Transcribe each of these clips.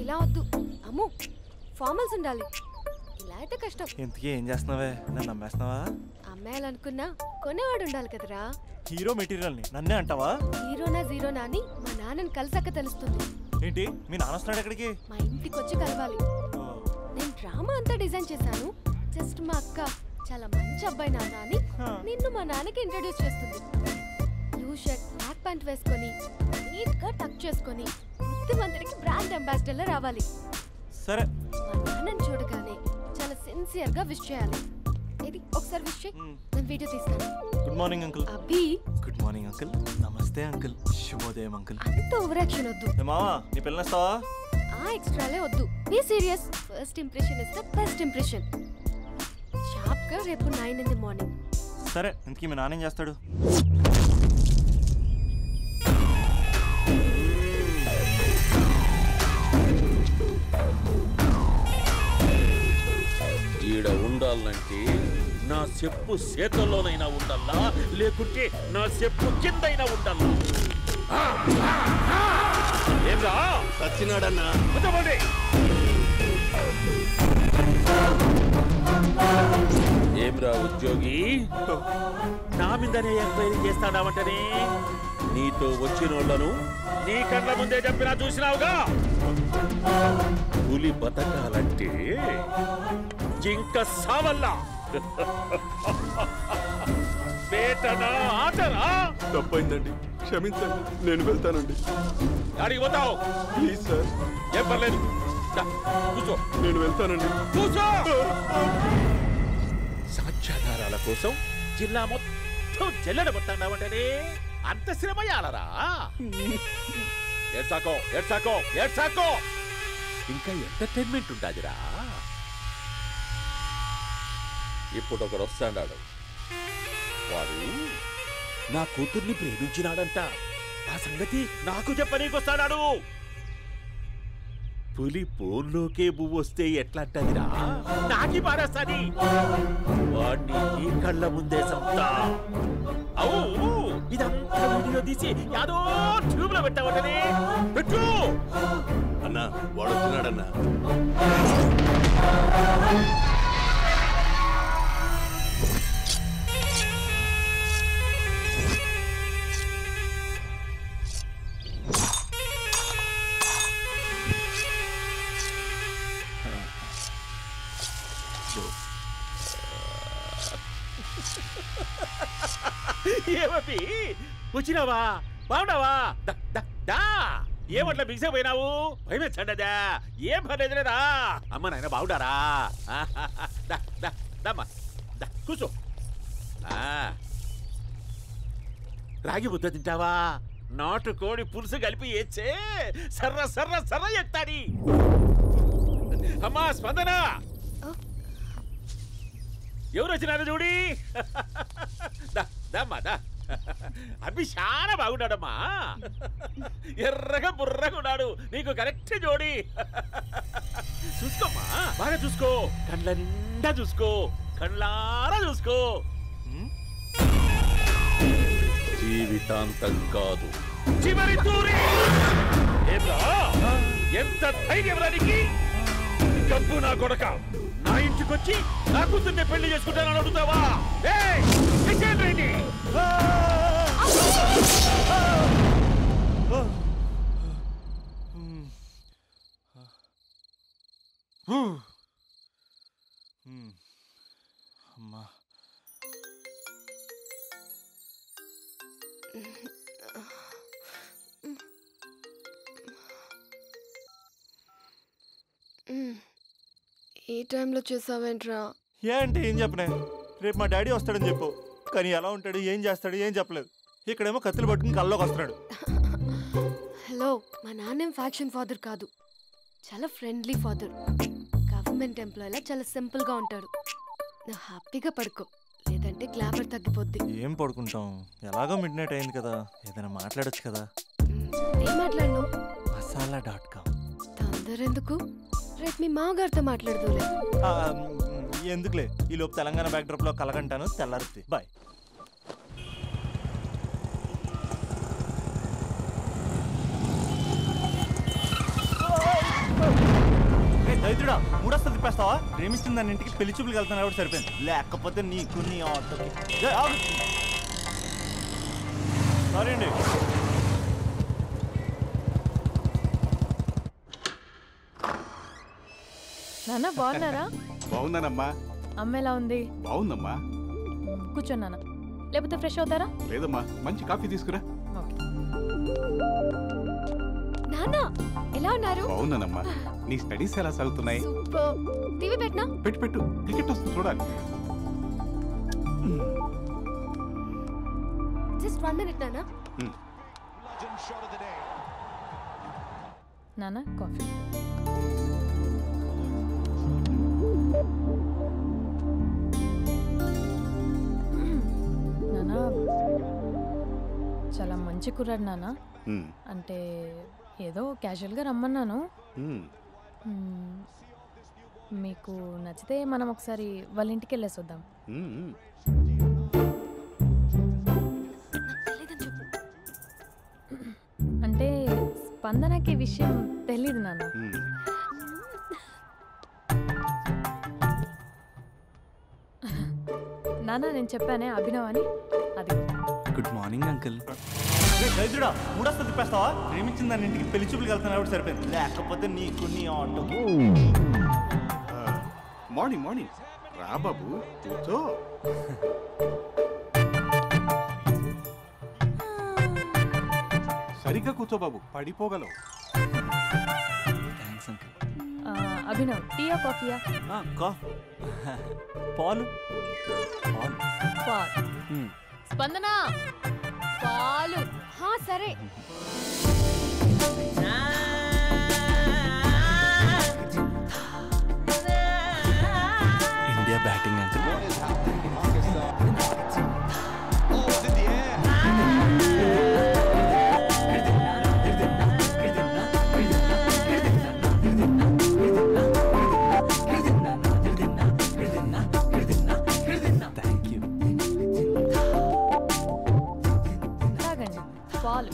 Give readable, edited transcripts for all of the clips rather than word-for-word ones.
ఇలా వద్దు అమ్ము, ఫార్మల్స్ ఉండాలి. ఇలా అయితే కష్టం. ఇంతకీ ఏం చేస్తున్నావే? నన్ను నమ్మేస్తున్నావా? అమ్మాయాలనుకున్నా కొనేవాడు ఉండాలి కదరా. హీరో మెటీరియల్ ని నన్నే అంటావా? హీరోనా జీరోనా అని మా నాన్నని కలిసాక తెలుస్తుంది. ఏంటి మీ నాన్న వస్తున్నాడు ఎక్కడికి? మా ఇంటికి వచ్చి కలవాలి. నేను డ్రామా అంతా డిజైన్ చేశాను. జస్ట్ మా అక్క చాలా మంచి అబ్బాయి నాన్న అని నిన్ను మా నాన్నకి ఇంట్రడ్యూస్ చేస్తుంది. బ్లూ షర్ట్ బ్లాక్ ప్యాంట్ వేసుకొని నీట్ గా టక్ చేసుకొని బుద్ధిమంతుడికి బ్రాండ్ అంబాసిడర్ రావాలి. సరే. మా నాన్నని చూడగానే చాలా సిన్సియర్ గా విష్ చేయాలి. ఇది ఒకసారి విష్ చేయి, నేను వీడియో తీస్తాను. Good morning uncle. అభి. Good morning uncle. నమస్తే అంకుల్. శుభోదయం అంకుల్. అంత ఓవర్ యాక్షన్ వద్దు. మావా నీ పిల్లనిస్తావా? ఆ ఎక్స్ట్రాలే వద్దు. Be serious. First impression is the best impression. Sharp గా రేపు 9 in the morning. సరే. ఇంతకీ మీ నాన్న ఏం చేస్తాడు? ఈడ ఉండాలంటే నా చెప్పు చేతల్లోనైనా ఉండాలా, లేకుంటే నా చెప్పు కిందైనా ఉండాలా? ఏంరా సచ్చినాడన్నా? ఏమ్రా ఉద్యోగి, నా మీదనే ఎంక్వైరీ చేస్తాడావంటనే? నీతో వచ్చినోళ్లను నీ కళ్ళ ముందే చెప్పినా చూసినావుగా. పులి బతకాలంటే జింక సావల్లా. పేటనా ఆటరా? తప్పైందండి, క్షమించండి. నేను వెళ్తానండి. అడిగి పోతావు? Please sir. ఏం పర్లేదు, కూర్చో. నేను వెళ్తానండి. కూర్చో. సాక్ష్యాధారాల కోసం జిల్లా మొత్తం చెల్లెడబట్టావంటనే అంత శ్రమయాలరా? ఏడ్సాకో ఏడ్సాకో ఏడ్సాకో. ఇంకా ఎంటర్టైన్మెంట్ ఉండాదిరా. ఇప్పుడు ఒకడు వస్తాడాడు. వాడు నా కూతుర్ని ప్రేమించినాడంట. ఆ సంగతి నాకు చెప్పనీకొస్తాడాడు. పులి పోన్లోకే పువ్వు వస్తే ఎట్లాంటదిరా? నాకి పారేస్తాది. వాడిని ఈ కళ్ళ ముందే సంతా. అవు ఇదంతా వీడియో తీసి యాదో ట్యూబ్ లో పెట్టావటనే. పెట్టు అన్నా, వాడు వచ్చినాడన్నా. ఏమీ వచ్చినావా? బాగున్నావా? ఏమట్లా బిగిసిపోయినావు? భయమేచ్చండదా? ఏం పర్లేదులేదా? అమ్మ నాయన బాగుండారా? కూర్చో. రాగి ముద్ద తింటావా? నాటు కోడి పులుసు కలిపి ఏచ్చే సర్ర సర్ర సర్ర ఎత్తాడి. అమ్మా స్పందన, ఎవరు వచ్చినారు చూడి. దమ్మా దా. అభి చాలా బాగున్నాడమ్మా. ఎర్రగా బుర్రగా ఉన్నాడు. నీకు కరెక్ట్ జోడి. చూసుకోమ్మా, బాగా చూసుకో. కళ్ళ నిండా చూసుకో, కళ్ళారా చూసుకో. జీవితాంతం కాదు, చివరి తూరి. ఎంత ధైర్యం రానికి? గబ్బు నా కొడక, నా ఇంటికొచ్చి నా కూతుర్ని పెళ్లి చేసుకుంటానని అడుగుతావా? అమ్మా, ఈ టైంలో చేసావేంట్రా? ఏంటి ఏం చెప్పనే? రేపు మా డాడీ వస్తాడని చెప్పు. కానీ ఎలా ఉంటాడు, ఏం చేస్తాడు ఏం చెప్పలేదు. ఇక్కడేమో కత్తులు పట్టుకుని కల్లోకి వస్తున్నాడు. హలో, మా నాన్నేం ఫ్యాక్షన్ ఫాదర్ కాదు, చాలా ఫ్రెండ్లీ ఫాదర్. గవర్నమెంట్ ఎంప్లాయీలా చాలా సింపుల్ గా ఉంటాడు. నువ్వు హ్యాపీగా పడుకో, లేదంటే గ్లామర్ తగ్గిపోద్ది. ఏం పడుకుంటాం, ఎలాగో మిడ్ నైట్ అయింది కదా, ఏదైనా మాట్లాడొచ్చు కదా. ఏం మాట్లాడను? masala.com. తొందర ఎందుకు? రేపు మీ మామగారితో మాట్లాడదులే. ఎందుకులే, ఈ లోపు తెలంగాణ బ్యాక్డ్రాప్ లో కలగంటాను. తెల్లారుతుంది. బాయ్. దరిద్రుడా మూడొస్తుంది తిప్పేస్తావా? ప్రేమిస్తుంది దాని ఇంటికి పెళ్లి చూపులకు వెళ్తాను కాబట్టి సరిపోయింది, లేకపోతే నీకు నీ ఆటోకి. సారీ అండి. నాన్న బాగున్నారా? బాగున్నానమ్మా. అమ్మ ఎలా ఉంది? బాగుందమ్మా. కూర్చోండి నాన్న, లేకపోతే ఫ్రెష్ అవుతారా? లేదమ్మా, మంచి కాఫీ తీసుకురా. నాన్న ఎలా ఉన్నారు? బాగున్నానమ్మా. నీ స్టడీస్ ఎలా సాగుతున్నాయి? సూపర్. టీవీ పెట్టనా? పెట్టు క్రికెట్ వస్తుంది చూడాలి. జస్ట్ 1 minute నాన్న. నాన్న కాఫీ. నాన్న చాలా మంచి కుర్రాడు నాన్న. అంటే ఏదో క్యాజువల్గా రమ్మన్నాను. మీకు నచ్చితే మనం ఒకసారి వాళ్ళ ఇంటికి వెళ్ళేసి వద్దాం. అంటే స్పందనకి విషయం తెలీదు నాన్న. నాన్న నేను చెప్పానే అభినవ్ అని, అది. Good morning uncle. దరిద్రుడా మూడొస్తుంది తిప్పేస్తావా? ప్రేమించిన దాని ఇంటికి పెళ్లి చూపులకు వెళ్తాను కాబట్టి సరిపోయింది, లేకపోతే నీకు నీ ఆటోకి. మార్నింగ్ రా బాబు, కూర్చో. సరిగ్గా కూర్చో బాబు, పడిపోగలవు. Thanks uncle. అభినవ్ టీయా కాఫీయా? పాలు. పాలు. స్పందన పాలు. సరే. India batting uncle. తాగండి పాలు.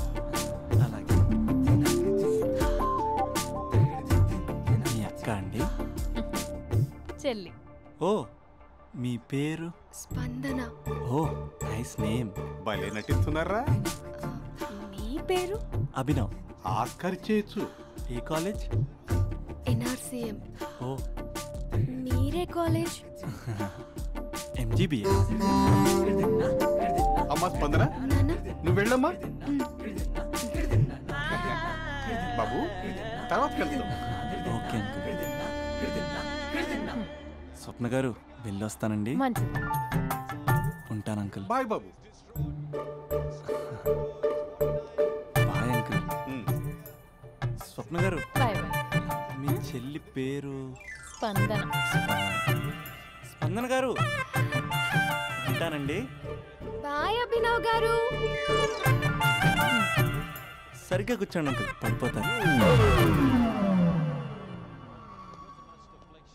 అలాగే. మీ అక్క అండి? చెల్లి. ఓ, మీ పేరు? స్పందన. ఓ, నైస్ నేమ్. భలే నటిస్తున్నారా? మీ పేరు? అభినవ్. ఆస్కార్ చేయొచ్చు. ఏ కాలేజ్? NRCM. ఓ, మీరే కాలేజ్? MGBA. అమ్మా స్పందన, నాన్న నువ్వు వెళ్ళమ్మా. బాబు తర్వాత వెళ్తాం. Okay uncle. స్వప్న గారు వెళ్ళొస్తానండి. మంచిది. ఉంటాను అంకుల్. బాయ్ బాబు. Bye uncle. స్వప్న గారు, బాయ్ బాయ్. మీ చెల్లి పేరు? స్పందన. స్పందన గారు ఉంటానండి. బాయ్ అభినవ్ గారు. సరిగ్గా కూర్చోండి అంకుల్, పడిపోతారు.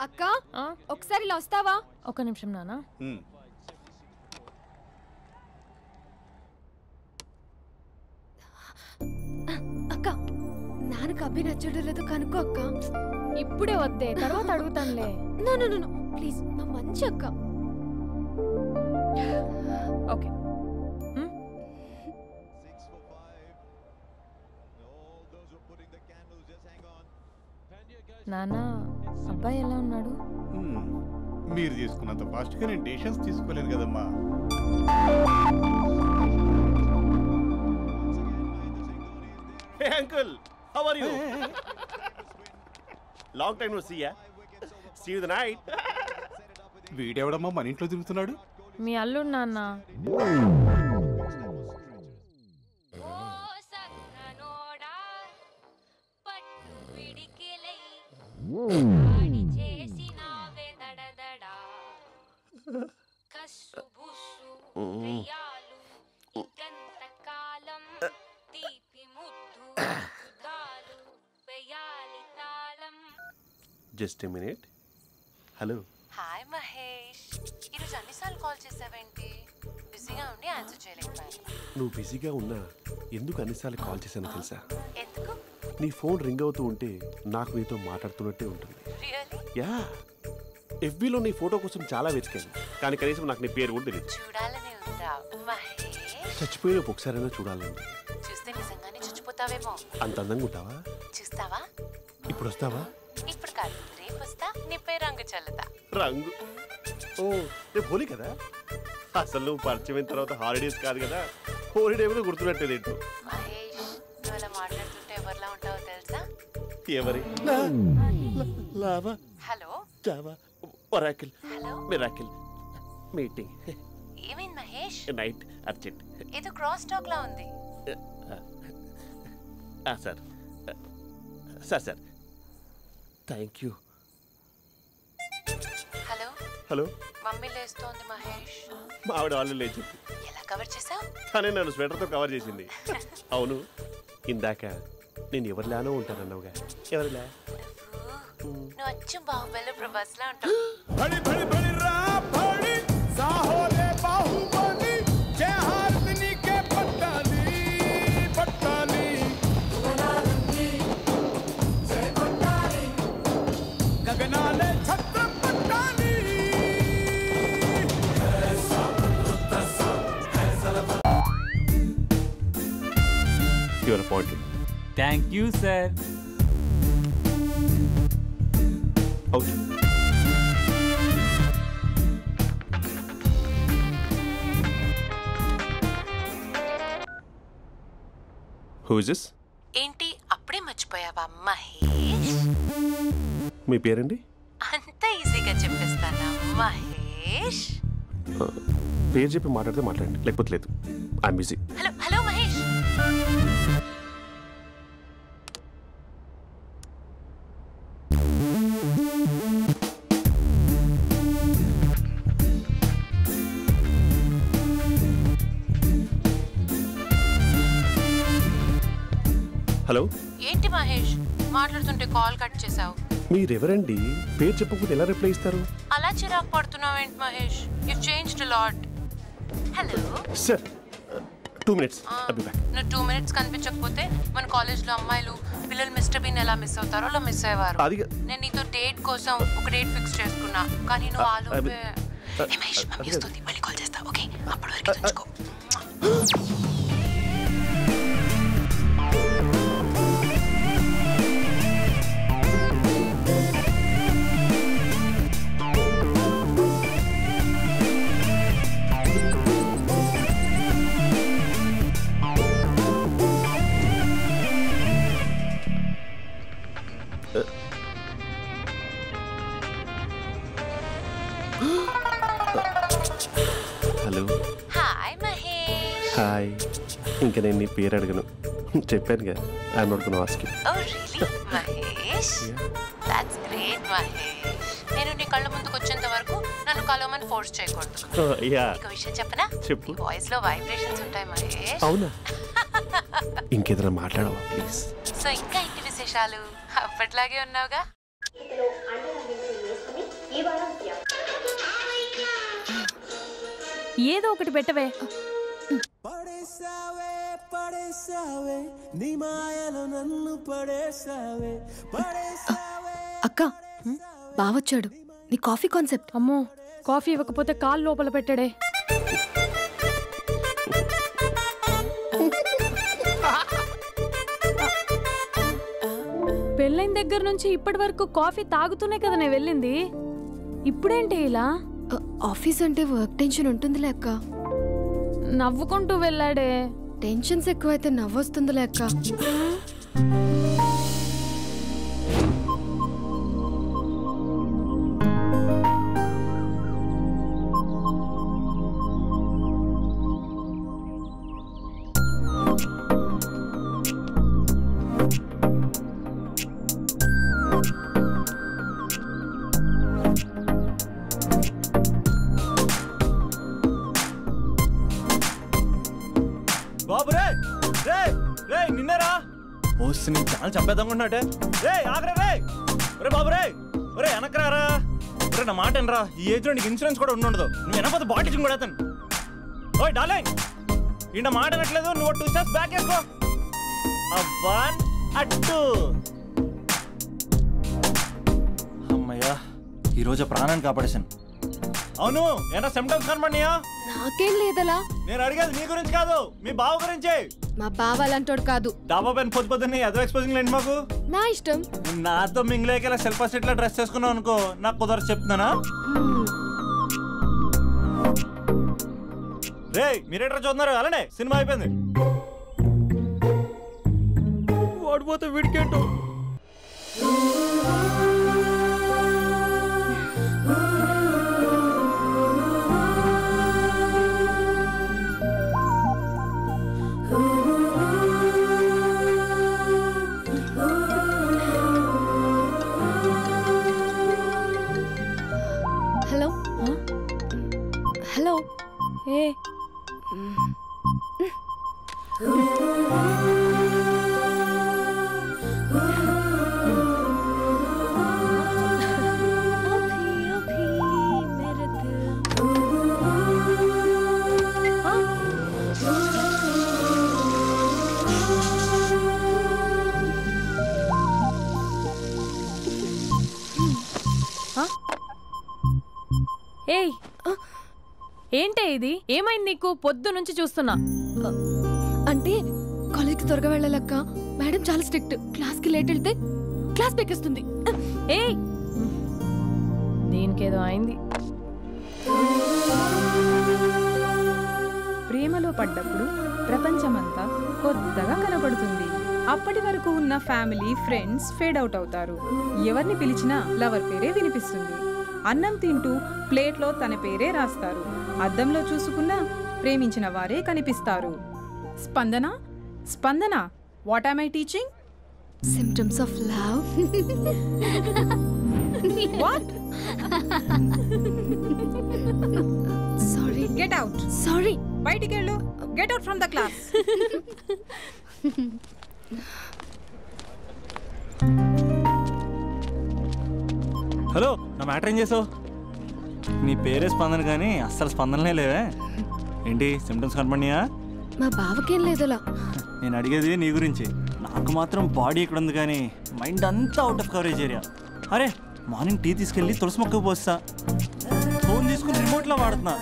అక్క ఒకసారి ఇలా వస్తావా? ఒక నిమిషం నాన్న. అక్క నాన్నకు అభి నచ్చడం లేదో కనుక్కో అక్క. ఇప్పుడే వద్దే, తర్వాత అడుగుతానులే. నో నో నో ప్లీజ్, నా మంచి అక్క. ఓకే. నాన్న అబ్బాయి ఎలా ఉన్నాడు? మీరు తీసుకున్నంత ఫాస్ట్గా నేను డెసిషన్స్ తీసుకోలేను కదమ్మా. Hey uncle, how are you? Long time no see ya. See you the night. వీడెవడమ్మా మన ఇంట్లో తిరుగుతున్నాడు? మీ అల్లుడు నాన్న. Just a minute. Hello. Hi Mahesh, ఈరోజు అన్నిసార్లు కాల్ చేసావేంటి? బిజీగా ఉండి ఆన్సర్ చేయలేకపోయాను. నువ్వు బిజీగా ఉన్నా ఎందుకు అన్నిసార్లు కాల్ చేశానో తెలుసా? ఎందుకు? నీ ఫోన్ రింగ్ అవుతూ ఉంటే నాకు నీతో మాట్లాడుతున్నట్టే ఉంటుంది. రియల్లీ? యా ఎఫ్బీలో నీ ఫోటో కోసం చాలా వెతికాను, కానీ కనీసం నాకు నీ పేరు కూడా తెలియదు. చూడాలని ఉందా మహేష్? చచ్చిపోయిన ఒకసారైనా చూడాలండి. చూస్తే నిజంగానే చచ్చిపోతావేమో. అంత అందంగా ఉంటావా? చూస్తావా? ఇప్పుడు వస్తావా? ఇప్పుడు కాదు, రేపు వస్తా. నీపై రంగు చల్లుతా. రంగు? ఓ రేపు హోలీ కదా. అసలు నువ్వు పరిచయం తర్వాత హాలిడేస్ కాదు కదా, హోలిడే కూడా గుర్తున్నట్టేది ఏంటో. మహేష్, నువ్వు అలా మాట్లాడుతుంటే ఎవరిలా ఉంటావో తెలుసా? ఎవరి? Lava, hello, Java, Oracle, hello, miracle, meeting, ఏమైంది మహేష్? Night, urgent. ఏదో క్రాస్ టాక్ లా ఉంది. Sir sir sir thank you. Hello hello, mummy లేస్తోంది మహేష్. మా ఆవిడ వాళ్ళు లేచింది. ఎలా కవర్ చేసావు? కానీ నన్ను స్వెటర్తో కవర్ చేసింది. అవును, ఇందాక నేను ఎవరిలానో ఉంటానన్నావుగా, ఎవరిలా? నువ్వు అచ్చు బాహుబలి ప్రభాస్ లా ఉంటావు. You are appointed. Thank you, sir. Out. Who is this? ఏంటి అప్పుడే మర్చిపోయావా మహేష్? మీ పేరండి? అంత ఈజీగా చెప్పేస్తానా మహేష్? పేరు చెప్పి మాట్లాడితే మాట్లాడండి, లేకపోతే లేదు. I'm busy. Hello hello Mahesh. Hello. ఏంటి మహేష్, మాట్లాడుతుంటే కాల్ కట్ చేసావు? మీరెవరండి? పేరు చెప్పకపోతే ఎలా రిప్లై ఇస్తారు? అలా చిరాకు పడుతున్నావేంటి Mahesh? You changed lot. Hello sir, 2 minutes. I'll be back. నువ్వు 2 minutes కనిపించకపోతే మన కాలేజ్లో అమ్మాయిలు పిల్లలు మిస్టర్ బీన్ ఎలా మిస్ అవుతారో అలా మిస్ అయ్యేవారు. నేను నీతో డేట్ కోసం ఒక డేట్ ఫిక్స్ చేసుకున్నా, కానీ నువ్వు ఆలోపే. మహేష్ మమ్మీ వస్తుంది, మళ్ళీ కాల్ చేస్తా. ఓకే, అప్పటి వరకు ఉంచుకో. హలో. హాయ్ మహేష్. హాయ్. ఇంకా నేను నీ పేరు అడగను, చెప్పానుగా. I'm not gonna ask you. Oh really Mahesh? That's great Mahesh. నేను నీ కళ్ళ ముందుకు వచ్చేంత వరకు నన్ను కలవమని ఫోర్స్ చేయకూడదు. యా. నీకు విషయం చెప్పనా? చెప్పు. నీ వాయిస్ లో వైబ్రేషన్స్ ఉంటాయి మహేష్. అవునా? ఇంకేదైనా మాట్లాడవా ప్లీజ్? సో ఇంకా ఇంటి విశేషాలు అప్పట్లాగే ఉన్నావుగా? ఏదో ఒకటి పెట్టవే. అక్క బావొచ్చాడు. నీ కాఫీ కాన్సెప్ట్. అమ్మో, కాఫీ ఇవ్వకపోతే కాలు లోపల పెట్టాడే. పెళ్ళైన దగ్గర నుంచి ఇప్పటి వరకు కాఫీ తాగుతూనే కదా నేను వెళ్ళింది. ఇప్పుడేంటి ఇలా? ఆఫీస్ అంటే వర్క్ టెన్షన్ ఉంటుందిలే అక్క. నవ్వుకుంటూ వెళ్ళాడే. టెన్షన్స్ ఎక్కువైతే నవ్వొస్తుందిలే అక్క. బాబు రే రే రే నిన్నరా పోస్ట్ నీ ఛానల్ చంపేద్దామనుకుంటున్నాటే. రే ఆగరా రే. ఒరే బాబు రే, ఒరే వెనకరారా. ఒరే నా మాట అనరా, ఈ ఏజ్ లో నీకు ఇన్సూరెన్స్ కూడా ఉండదు. నువ్వు వెనకపోతే బాటింగ్ కూడా అతను. ఓయ్ డార్లింగ్, ఈ మాట అనట్లేదు. నువ్వు 2 steps బ్యాక్ వేసుకో. 1 2. అమ్మయ్యా. ఈరోజు ప్రాణాన్ని కాపాడేశాను. అవును, ఏనా సిమ్టమ్స్ కనబడినాయా? నాకేం లేదలా. నేను అడిగేది నీ గురించి కాదు, మీ బావ గురించి. మా బావ అలాంటోడు కాదు. డాబా పైన పొద్దున్నే ఏదో ఎక్స్పోజింగ్ లేండి మాకు. నా ఇష్టం. నాతో మింగిలేక సెల్ఫ్ సెట్ డ్రెస్ చేసుకున్నావు అనుకో, నాకు కుదరదు చెప్తున్నానా? రే మీరేట్రా చూస్తున్నారు? అలానే సినిమా అయిపోయింది. వాడిపోతే వీడికేంటో. Hello hello. ఏ ఏయ్ ఏంటే ఇది? ఏమైంది నీకు? పొద్దు నుంచి చూస్తున్నా. అంటే కాలేజ్కి త్వరగా వెళ్ళాలక్క. మేడం చాలా స్ట్రిక్ట్. క్లాస్కి లేట్ వెళ్తే క్లాస్ పెక్కేస్తుంది. ఏయ్ దీనికేదో అయింది. ప్రేమలో పడ్డప్పుడు ప్రపంచమంతా కొత్తగా కనబడుతుంది. అప్పటి వరకు ఉన్న ఫ్యామిలీ ఫ్రెండ్స్ ఫేడ్ అవుట్ అవుతారు. ఎవరిని పిలిచినా లవర్ పేరే వినిపిస్తుంది. అన్నం తింటూ ప్లేట్లో తన పేరే రాస్తారు. అద్దంలో చూసుకున్నా ప్రేమించిన వారే కనిపిస్తారు. Spandana Spandana, what am I teaching? Symptoms of love. What? Sorry. Get out. Sorry. బయటికి వెళ్ళు. Get out from the class. Hello, నా మ్యాటర్ ఏం చేసావు? నీ పేరే స్పందన కానీ అస్సలు స్పందనలే లేవే. ఏంటి సిమ్టమ్స్ కనపడినాయా? మా బావకేం లేదులా. నేను అడిగేది నీ గురించి. నాకు మాత్రం బాడీ ఇక్కడ ఉంది కానీ మైండ్ అంతా అవుట్ ఆఫ్ కవరేజ్ ఏరియా. అరే మార్నింగ్ టీ తీసుకెళ్ళి తులసి మొక్కకు పోస్తా. ఫోన్ తీసుకుని రిమోట్లో వాడుతున్నా.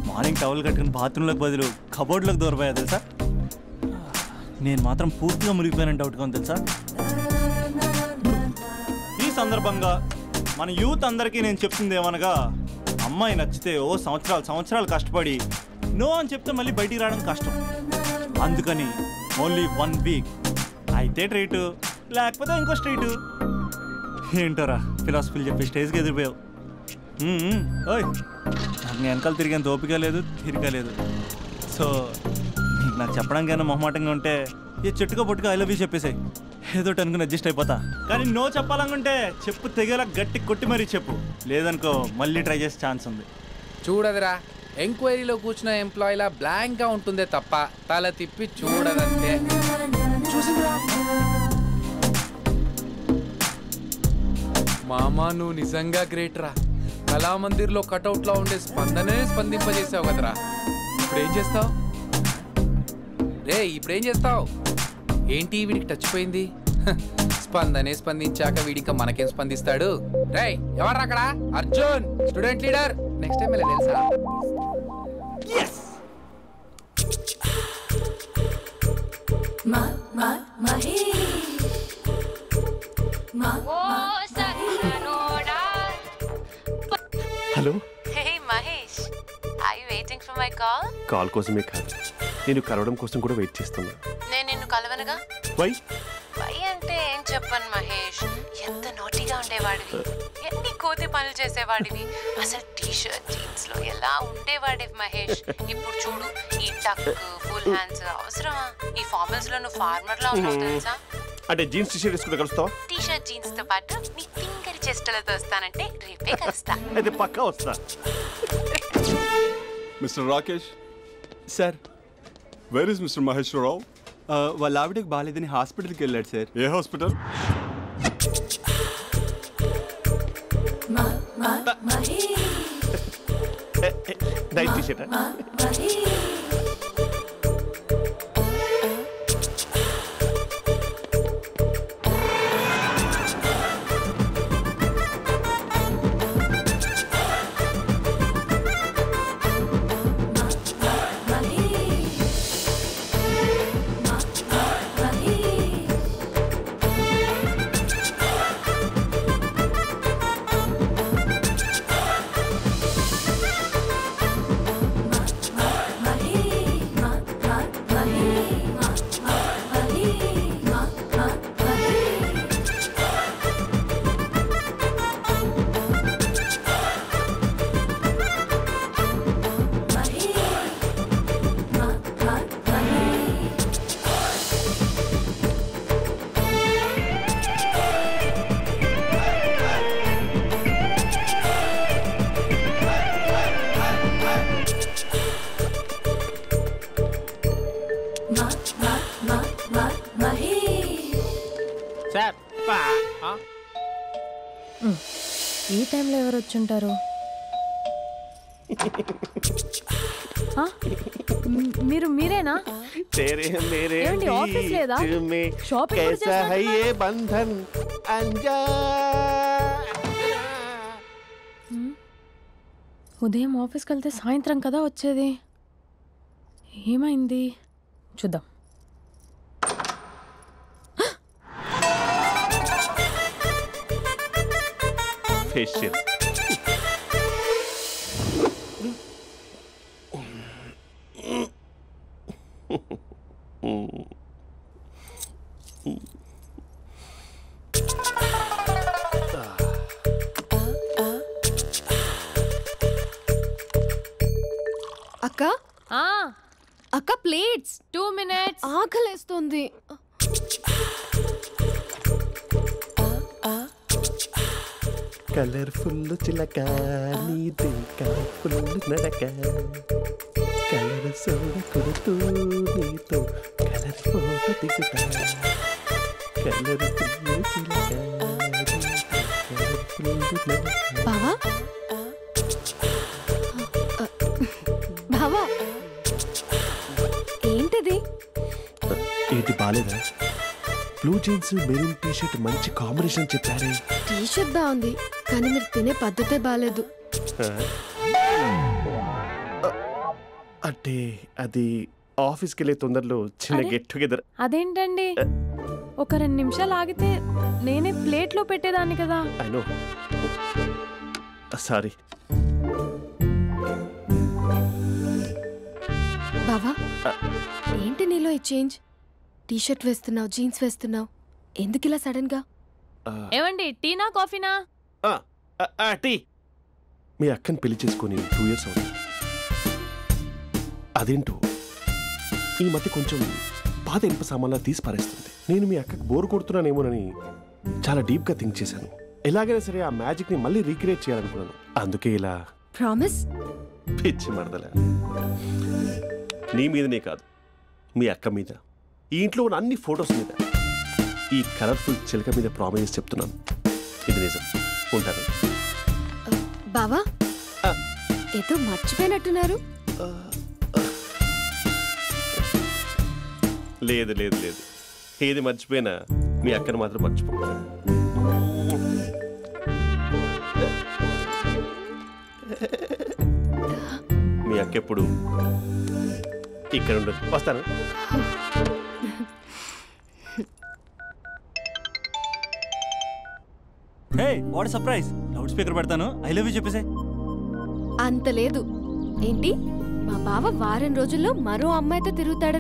మార్నింగ్ టవల్ కట్టుకుని బాత్రూంలోకి బదులు కబోర్డ్లోకి దూరపోయా తెలుసా. నేను మాత్రం పూర్తిగా మునిగిపోయానని డౌట్గా ఉంది తెలుసా. ఈ సందర్భంగా మన యూత్ అందరికీ నేను చెప్తుంది ఏమనగా, అమ్మాయి నచ్చితే ఓ సంవత్సరాలు కష్టపడి నో అని చెప్తే మళ్ళీ బయటికి రావడం కష్టం. అందుకని ఓన్లీ 1 వీక్ అయితే ట్రీటు, లేకపోతే ఇంకో స్ట్రీటు. ఏంటోరా ఫిలాసఫీలు చెప్పి స్టేజ్కి ఎదిరిపోయావు. ఓయ్ నాకు వెనకాల తిరిగేంత ఓపిక లేదు, తీరిక లేదు. సో నీకు నాకు చెప్పడానికైనా మొహమాటంగా ఉంటే ఏ చెట్టుగా పొట్టుగా ఐ లవ్ యూ చెప్పేసాయి. ఏదో అనుకుని అడ్జస్ట్ అయిపోతా. కానీ నో చెప్పాలనుకుంటే చెప్పు తెగేలా గట్టి కొట్టి మరీ చెప్పు. లేదనుకో మళ్ళీ ట్రై చేసే ఛాన్స్ ఉంది. చూడదురా, ఎంక్వైరీలో కూర్చున్న ఎంప్లాయీలా బ్లాంక్గా ఉంటుందే తప్ప తల తిప్పి చూడదంతే. చూసిందిరా మామా, నువ్వు నిజంగా గ్రేట్ రా. కళామందిర్లో కటౌట్లో ఉండే స్పందనే స్పందింపజేసావు కదరా. ఇప్పుడేం చేస్తావు రే? ఇప్పుడేం చేస్తావు? ఏంటి వీడికి టచ్ పోయింది? స్పందనే స్పందించాక వీడిక మనకేం స్పందిస్తాడు? రే ఎవరు అక్కడ? Arjun student leader. Next time ఇలా తెలుసా? Hello. Hey Mahesh, are you waiting for my call? Call కోసమే కాదు, నేను కలవడం కోసం కూడా వెయిట్ చేస్తున్నా. నేను నిన్ను కలవనుగా. వై అంటే ఏం చెప్పను మహేష్, ఎంత నోటిగా ఉండేవాడివి, ఎన్ని కోతి పనులు చేసేవాడివి, అసలు టీ షర్ట్ జీన్స్ లో ఎలా ఉండేవాడివి మహేష్. ఇప్పుడు చూడు, ఈ టక్ ఫుల్ హ్యాండ్స్ అవసరమా? ఈ ఫార్మల్స్ లో నువ్వు ఫార్మర్ లా ఉన్నావు తెలుసా. అంటే జీన్స్ టీ షర్ట్ వేసుకుంటే కలుస్తావా? టీ షర్ట్ జీన్స్ తో పాటు నీ ఫింగర్ చెస్టలతో వస్తానంటే రేపే కలుస్తా. అయితే పక్కా వస్తా. Mister Rakesh sir, where is mister Maheshwararao? వాళ్ళ ఆవిడకి బాగాలేదని హాస్పిటల్కి వెళ్ళాడు సార్. ఏ hospital? Night T shirt. Sir ఈ టైంలో ఎవరు వచ్చుంటారు? మీరేనా? ఏమండి, ఆఫీస్ లేదా? షాపింగ్ కూడా చేస్తున్నారు? ఉదయం ఆఫీస్కి వెళ్తే సాయంత్రం కదా వచ్చేది. ఏమైంది చూద్దాం. ఫేషియల్ అక్క అక్క ప్లేట్స్ 2 minutes. ఆకలేస్తుంది. కలర్ఫుల్ చిలక నీదే కలర్ఫుల్ నడక కలర్ సోడ కొడుతూ నీతో కలర్ ఫోటో దిగుతా కలర్ఫుల్ చిలక బావా బావా ఏంటిది? ఏంటి బాలేదా? Blue jeans maroon T shirt మంచి కాంబినేషన్ చెప్పారే. టీ షర్ట్ బాగుంది కానీ మీరు తినే పద్ధతే బాలేదు. అంటే అది ఆఫీస్కి వెళ్ళే తొందరలో చిన్న గెట్ టుగెదర్. అదేంటండి, ఒక 2 నిమిషాలు ఆగితే నేనే ప్లేట్లో పెట్టేదాన్ని కదా. I know, sorry. బావా ఏంటి నీలో ఈ చేంజ్? టీ షర్ట్ వేస్తున్నావు, జీన్స్ వేస్తున్నావు, ఎందుకు ఇలా సడన్ గా? ఏమండి, టీనా కాఫీనా? టీ. మీ అక్కని పెళ్లి చేసుకొని 2 years అవుతుంది. అదేంటో ఈ మధ్య కొంచెం పాత ఇనుప సామాన్లా తీసి పారేస్తుంది. నేను మీ అక్కకు బోర్ కొడుతున్నానేమోనని చాలా డీప్గా థింక్ చేశాను. ఎలాగైనా సరే ఆ మ్యాజిక్ని మళ్ళీ రీక్రియేట్ చేయాలనుకున్నాను. అందుకే ఇలా. ప్రామిస్? పిచ్చి మరదల, నీ మీదనే కాదు, మీ అక్క మీద, ఈ ఇంట్లో ఉన్న అన్ని ఫొటోస్ మీద, ఈ కలర్ఫుల్ చిలక మీద ప్రామిస్ చెప్తున్నాను. ఇది నిజం. ఉంటాను. బావా ఏదో మర్చిపోయినట్టున్నారు. లేదు లేదు లేదు, ఏది మర్చిపోయినా మీ అక్కను మాత్రం మర్చిపో. మీ అక్క ఎప్పుడు ఇక్కడ ఉండదు. వస్తాను. Hey what surprise. Loud speaker పెడతాను, ఐ లవ్ యూ చెప్పేసే. అంత లేదు. ఏంటి, మా బావ వారం రోజుల్లో మరో అమ్మాయితో తిరుగుతాడు.